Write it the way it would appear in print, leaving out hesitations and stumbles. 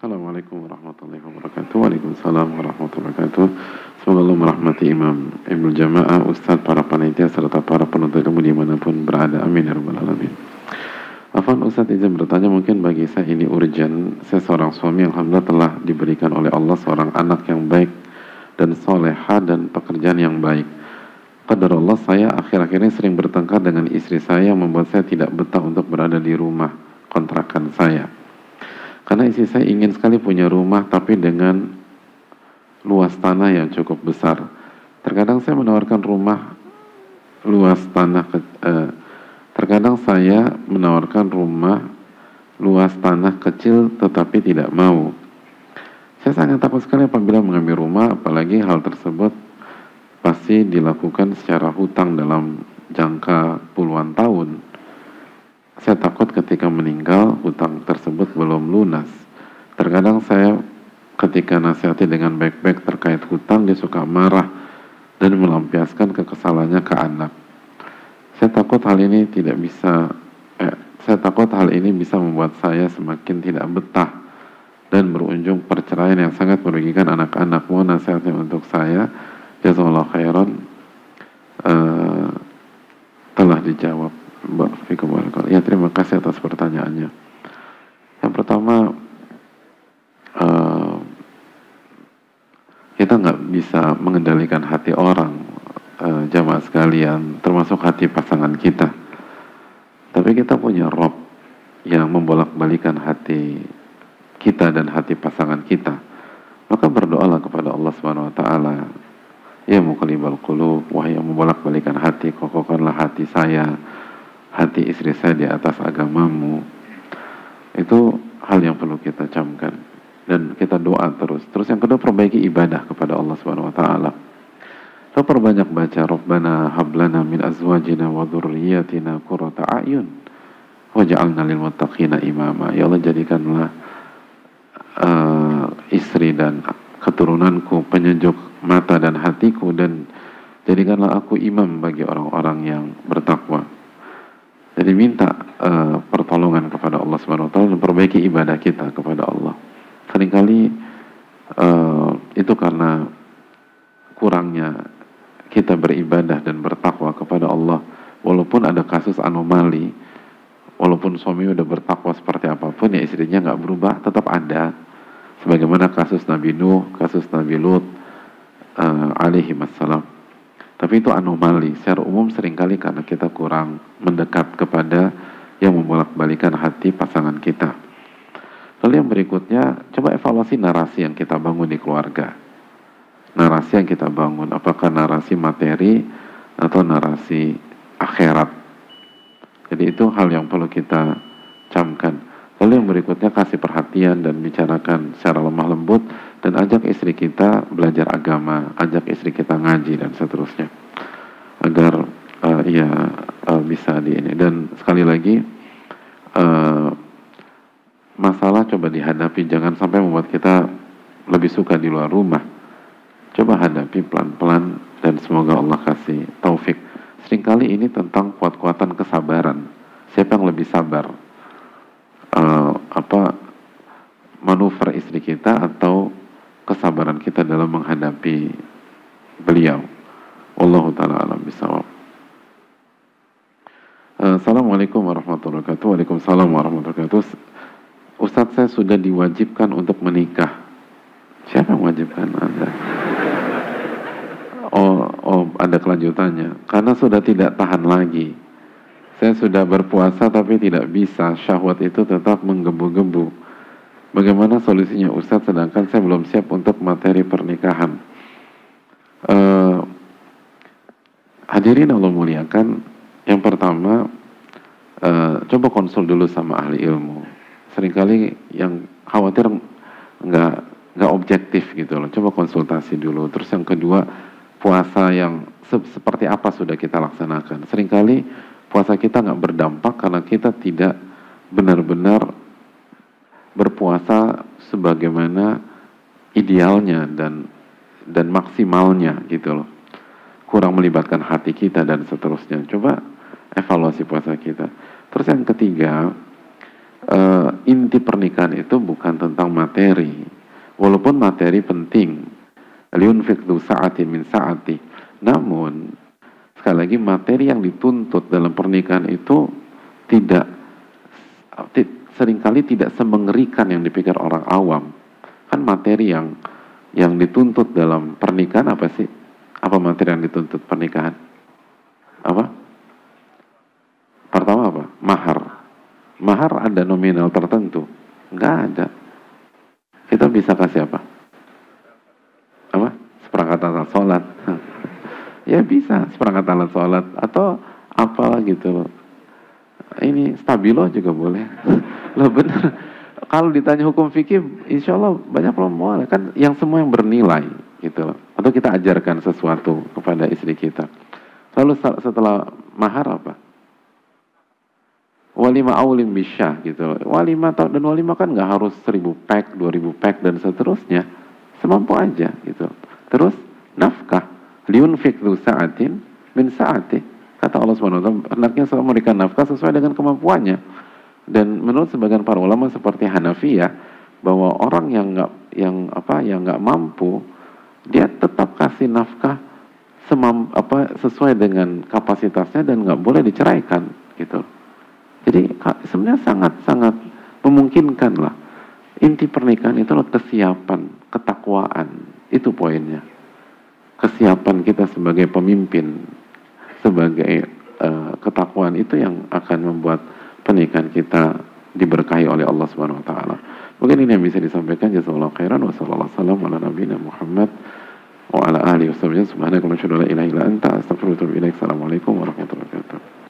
Assalamualaikum warahmatullahi wabarakatuh. Waalaikumsalam warahmatullahi wabarakatuh. Semoga Allah merahmati Imam Ibnu Jamaah, Ustadz, para panitia, serta para penuntut ilmu dimanapun berada. Amin ya rabbal alamin. Afwan Ustadz, izin bertanya, mungkin bagi saya ini urgent. Saya seorang suami, alhamdulillah telah diberikan oleh Allah seorang anak yang baik dan soleha dan pekerjaan yang baik. Qadarullah, saya akhir-akhir ini sering bertengkar dengan istri saya yang membuat saya tidak betah untuk berada di rumah kontrakan saya. Karena istri saya ingin sekali punya rumah tapi dengan luas tanah yang cukup besar. Terkadang saya menawarkan rumah luas tanah terkadang saya menawarkan rumah luas tanah kecil tetapi tidak mau. Saya sangat takut sekali apabila mengambil rumah, apalagi hal tersebut pasti dilakukan secara hutang dalam jangka puluhan tahun. Saya takut ketika meninggal hutang tersebut belum lunas. Terkadang saya ketika nasihati dengan baik-baik terkait hutang, dia suka marah dan melampiaskan kekesalannya ke anak. Saya takut hal ini bisa membuat saya semakin tidak betah dan berujung perceraian yang sangat merugikan anak-anak. Mohon nasihatnya untuk saya. Jazakallahu khairan. Telah dijawab. Ya, terima kasih atas pertanyaannya. Yang pertama, kita nggak bisa mengendalikan hati orang, jamaah sekalian, termasuk hati pasangan kita. Tapi kita punya Rob yang membolak-balikan hati kita dan hati pasangan kita. Maka berdoalah kepada Allah Subhanahu wa taala. Ya muqallibal qulub, wahai yang membolak-balikan hati, kokohkanlah hati saya, hati istri saya di atas agamamu. Itu hal yang perlu kita camkan dan kita doa terus. Terus yang kedua, perbaiki ibadah kepada Allah Subhanahu wa taala. Kita perbanyak baca Rabbana hablana min azwajina wa dzurriyyatina qurrata a'yun waj'alna lil muttaqina imama. Ya Allah, jadikanlah istri dan keturunanku penyejuk mata dan hatiku, dan jadikanlah aku imam bagi orang-orang yang bertakwa. Jadi minta pertolongan kepada Allah Subhanahu wa taala dan perbaiki ibadah kita kepada Allah. Seringkali itu karena kurangnya kita beribadah dan bertakwa kepada Allah. Walaupun ada kasus anomali, walaupun suami udah bertakwa seperti apapun, ya istrinya nggak berubah, tetap ada. Sebagaimana kasus Nabi Nuh, kasus Nabi Lut alaihi wassalam. Tapi itu anomali. Secara umum seringkali karena kita kurang mendekat kepada yang membolak-balikan hati pasangan kita. Lalu yang berikutnya, coba evaluasi narasi yang kita bangun di keluarga. Narasi yang kita bangun, apakah narasi materi atau narasi akhirat. Jadi itu hal yang perlu kita camkan. Lalu yang berikutnya, kasih perhatian dan bicarakan secara lemah lembut, dan ajak istri kita belajar agama, ajak istri kita ngaji dan seterusnya, agar bisa di ini. Dan sekali lagi, masalah coba dihadapi, jangan sampai membuat kita lebih suka di luar rumah. Coba hadapi pelan-pelan dan semoga Allah kasih taufik. Seringkali ini tentang kuat-kuatan kesabaran. Siapa yang lebih sabar? Manuver istri kita atau kesabaran kita dalam menghadapi beliau. Wallahu ta'ala alam bisawab. Assalamualaikum warahmatullahi wabarakatuh. Waalaikumsalam warahmatullahi wabarakatuh. Ustadz, saya sudah diwajibkan untuk menikah. Siapa yang mewajibkan Anda? Ada kelanjutannya. Karena sudah tidak tahan lagi. Saya sudah berpuasa tapi tidak bisa. Syahwat itu tetap menggebu-gebu. Bagaimana solusinya Ustadz, sedangkan saya belum siap untuk materi pernikahan? Hadirin Allah muliakan, yang pertama, coba konsul dulu sama ahli ilmu. Seringkali yang khawatir nggak objektif gitu loh. Coba konsultasi dulu. Terus yang kedua, puasa yang seperti apa sudah kita laksanakan. Seringkali puasa kita nggak berdampak karena kita tidak benar-benar berpuasa sebagaimana idealnya dan maksimalnya gitu loh. Kurang melibatkan hati kita dan seterusnya. Coba evaluasi puasa kita. Terus yang ketiga, inti pernikahan itu bukan tentang materi, walaupun materi penting, liunfiq du sa'ati min sa'ati, namun sekali lagi materi yang dituntut dalam pernikahan itu tidak seringkali tidak semengerikan yang dipikir orang awam. Kan materi yang dituntut dalam pernikahan apa sih? Apa materi yang dituntut pernikahan? Apa? Pertama apa? Mahar. Mahar ada nominal tertentu? Enggak ada. Kita bisa kasih apa? Apa? Seperangkat alat sholat. Ya bisa, seperangkat alat sholat. Atau apa gitu. Ini stabilo juga boleh. Loh bener. Kalau ditanya hukum fikih, insya Allah banyak perempuan kan yang semua yang bernilai gitu loh. Atau kita ajarkan sesuatu kepada istri kita. Lalu setelah mahar apa? Walimah aulim bisyah gitu loh. Walimah dan walimah kan nggak harus 1000 pack, 2000 pack dan seterusnya. Semampu aja gitu. Terus nafkah. Liunfiq du sa'atin min sa'ati. Kata Allah SWT, hendaknya memberikan nafkah sesuai dengan kemampuannya. Dan menurut sebagian para ulama seperti Hanafiyah, bahwa orang yang nggak mampu, dia tetap kasih nafkah sesuai dengan kapasitasnya dan nggak boleh diceraikan gitu. Jadi sebenarnya sangat memungkinkan lah. Inti pernikahan itu adalah kesiapan, ketakwaan, itu poinnya. Kesiapan kita sebagai pemimpin, sebagai ketakwaan itu yang akan membuat pernikahan kita diberkahi oleh Allah Subhanahu wa taala. Mungkin ini yang bisa disampaikan. Jazakallahu khairan wa sallallahu wasallam ala nabiyina Muhammad wa ala alihi wasallam. Subhanaka wa la ilaha illa anta astaghfiruka wa atubu ilaik. Assalamualaikum warahmatullahi wabarakatuh.